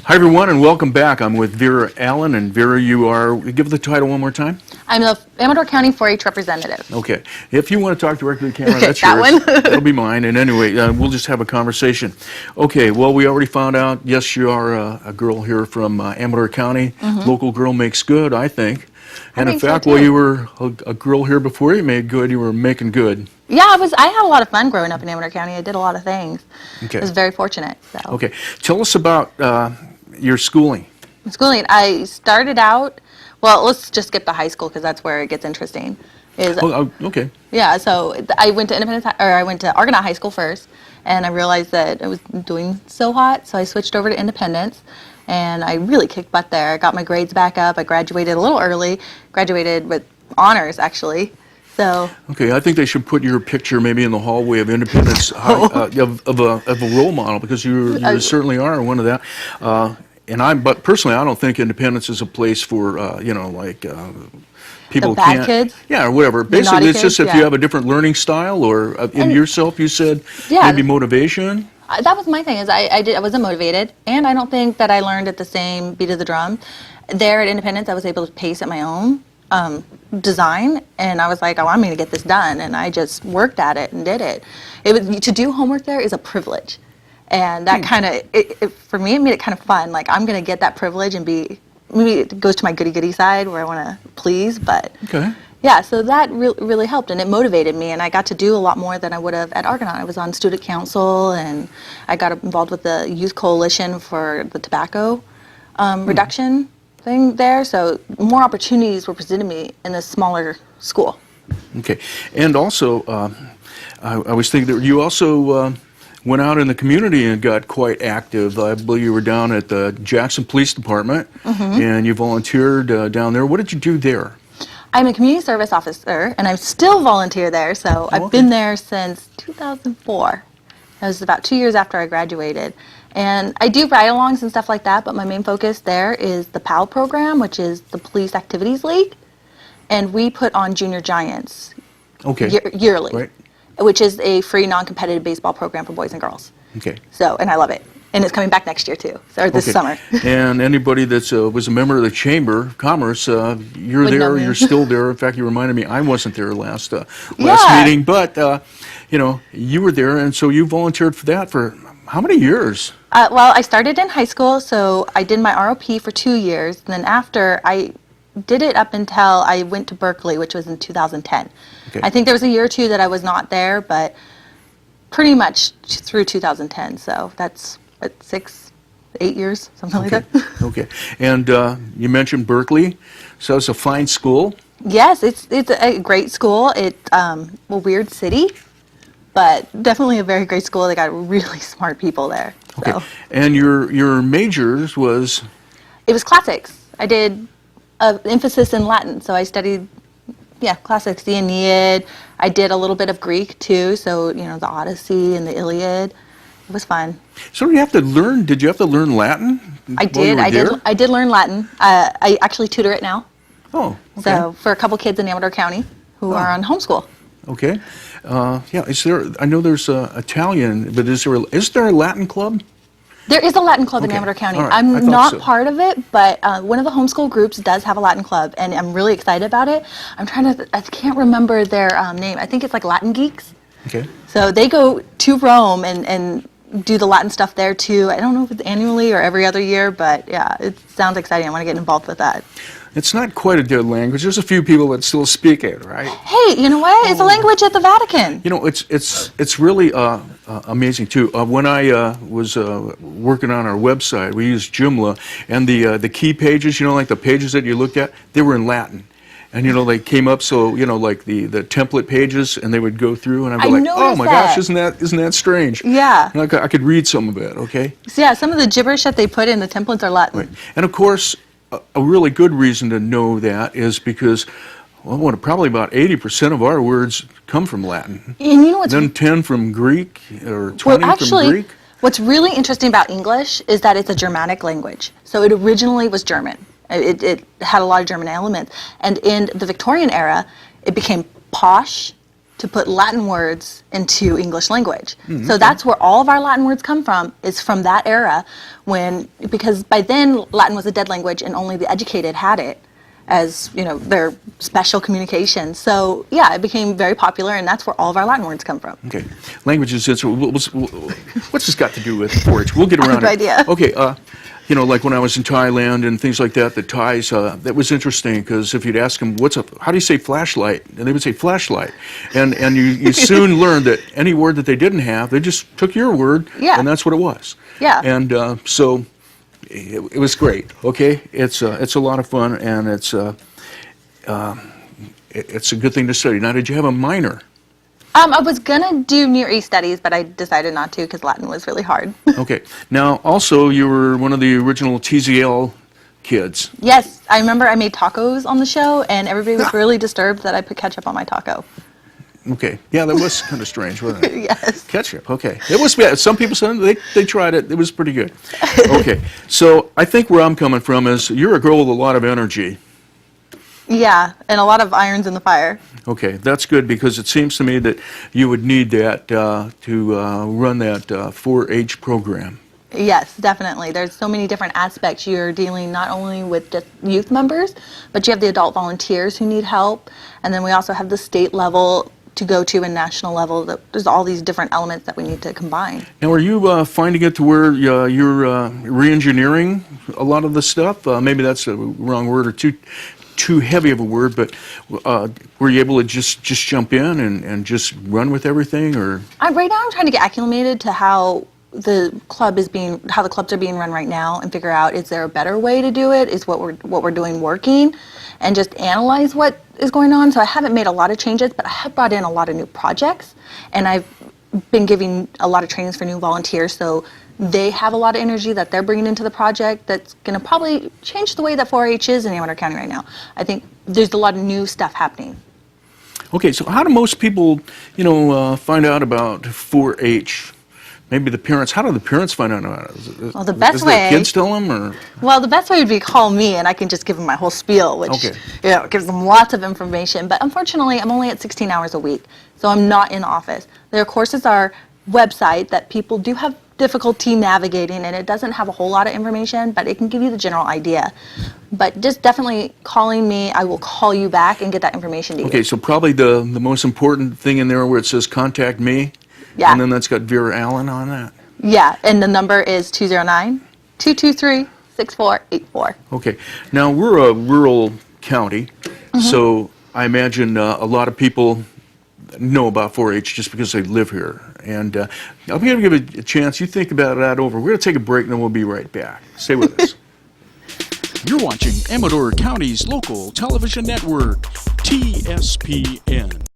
Hi everyone, and welcome back. I'm with Vera Allen, and Vera, you are, give the title one more time. I'm the Amador County 4-H representative. Okay. If you want to talk directly to the camera, that's That yours. one. That'll be mine. And anyway, we'll just have a conversation. Okay, well, we already found out, yes, you are a girl here from Amador County. Local girl makes good, I think. And in fact, while you were a girl here before you made good, you were making good. Yeah, I had a lot of fun growing up in Amador County. I did a lot of things. Okay. I was very fortunate. So. Okay. Tell us about your schooling. Schooling, I started out, well, let's just skip to high school because that's where it gets interesting. Okay. Yeah, so I went to Argonaut High School first, and I realized that I was doing so hot, so I switched over to Independence, and I really kicked butt there. I got my grades back up. I graduated a little early, graduated with honors, actually. So. Okay, I think they should put your picture maybe in the hallway of Independence of a role model, because you certainly are one of that. But personally, I don't think Independence is a place for people the bad kids. Yeah, or whatever. Basically, it's just if you have a different learning style, or in yourself, you said maybe motivation. That was my thing. Is I wasn't motivated, and I don't think that I learned at the same beat of the drum. There at Independence, I was able to pace at my own design, and I was like, oh, I'm going to get this done, and I just worked at it and did it. To do homework there is a privilege, and that kind of, for me, it made it kind of fun. Like, I'm going to get that privilege and maybe it goes to my goody-goody side where I want to please, but yeah, so that really helped, and it motivated me, and I got to do a lot more than I would have at Argonaut. I was on student council, and I got involved with the youth coalition for the tobacco reduction thing there, so more opportunities were presented to me in a smaller school. Okay, and also, I was thinking that you also went out in the community and got quite active. I believe you were down at the Jackson Police Department, and you volunteered down there. What did you do there? I'm a community service officer, and I still volunteer there, so I've been there since 2004. That was about 2 years after I graduated. And I do ride-alongs and stuff like that, but my main focus there is the PAL program, which is the Police Activities League. And we put on Junior Giants yearly, which is a free, non-competitive baseball program for boys and girls. Okay. So, and I love it. And it's coming back next year, too, or this summer. And anybody that was a member of the Chamber of Commerce, you're there, you're still there. In fact, you reminded me, I wasn't there last meeting, but, you were there, and so you volunteered for that for how many years? Well, I started in high school, so I did my ROP for 2 years, and then after, I did it up until I went to Berkeley, which was in 2010. Okay. I think there was a year or two that I was not there, but pretty much through 2010, so that's 6, 8 years, something like that. Okay, and you mentioned Berkeley, so it's a fine school. Yes, it's a great school. It's a weird city, but definitely a very great school. They got really smart people there. Okay, so. And your majors was? It was classics. I did an emphasis in Latin, so I studied, classics, the Aeneid. I did a little bit of Greek too, so the Odyssey and the Iliad. It was fun. So did you have to learn Latin? I did. I did learn Latin. I actually tutor it now. Oh, okay. So for a couple kids in Amador County who are on homeschool. Okay. I know there's Italian, but is there a Latin club? There is a Latin club in Amador County. Right. I'm not part of it, but one of the homeschool groups does have a Latin club, and I'm really excited about it. I can't remember their name. I think it's like Latin Geeks. Okay. So they go to Rome and do the Latin stuff there too. I don't know if it's annually or every other year, but yeah, it sounds exciting. I want to get involved with that. It's not quite a dead language. There's a few people that still speak it, right? Hey, you know what? It's a language at the Vatican. It's really amazing too. When I was working on our website, we used Joomla, and the key pages, like the pages that you looked at, they were in Latin. And they came up, so like the template pages, and they would go through, and I'd be like, "Oh my gosh, isn't that strange?" Yeah. And I could read some of it. Okay. So yeah, some of the gibberish that they put in the templates are Latin. Right. And of course, a really good reason to know that is because, probably about 80% of our words come from Latin. And you know what's then 10 from Greek, or 20 from Greek. What's really interesting about English is that it's a Germanic language. So it originally was German. It had a lot of German elements. And in the Victorian era, it became posh to put Latin words into English language. So that's where all of our Latin words come from, is from that era because by then Latin was a dead language and only the educated had it as, their special communication. So yeah, it became very popular, and that's where all of our Latin words come from. Okay. Languages, what's this got to do with 4-H? We'll get around I have it. no idea. Okay, like when I was in Thailand and things like that, the Thais, that was interesting because if you'd ask them, how do you say flashlight? And they would say flashlight. And you soon learned that any word that they didn't have, they just took your word, Yeah. and that's what it was. Yeah. And so it was great, okay? It's a lot of fun, and it's a good thing to study. Now, did you have a minor? I was gonna do Near East studies, but I decided not to because Latin was really hard. Okay. Now, also, you were one of the original TZL kids. Yes, I remember I made tacos on the show, and everybody was really disturbed that I put ketchup on my taco. Okay. Yeah, that was kind of strange, wasn't it? Yes. Ketchup. Okay. It was bad. Some people said they tried it. It was pretty good. Okay. So I think where I'm coming from is you're a girl with a lot of energy. Yeah, and a lot of irons in the fire. Okay, that's good because it seems to me that you would need that to run that 4-H program. Yes, definitely. There's so many different aspects. You're dealing not only with just youth members, but you have the adult volunteers who need help. And then we also have the state level to go to and national level. There's all these different elements that we need to combine. Now, are you finding it to where you're re-engineering a lot of the stuff? Maybe that's a wrong word or too heavy of a word, but were you able to just jump in and just run with everything, or? Right now I'm trying to get acclimated to how the clubs are being run right now, and figure out, is there a better way to do it? Is what we're doing working? And just analyze what is going on. So I haven't made a lot of changes, but I have brought in a lot of new projects, and I've been giving a lot of trainings for new volunteers, so they have a lot of energy that they're bringing into the project that's going to probably change the way that 4-H is in Amador County right now. I think there's a lot of new stuff happening. Okay, so how do most people, find out about 4-H? Maybe the parents. How do the parents find out about it? Well, the best way. The kids tell them, or? Well, the best way would be call me, and I can just give them my whole spiel, which gives them lots of information. But unfortunately, I'm only at 16 hours a week, so I'm not in office. Their courses are website that people do have difficulty navigating, and it doesn't have a whole lot of information, but it can give you the general idea. But just definitely calling me, I will call you back and get that information to you. Okay, so probably the most important thing in there where it says contact me. Yeah. And then that's got Vera Allen on that. Yeah, and the number is 209-223-6484. Okay. Now, we're a rural county, so I imagine a lot of people know about 4-H just because they live here. And I'm going to give it a chance. You think about that over. We're going to take a break, and then we'll be right back. Stay with us. You're watching Amador County's local television network, TSPN.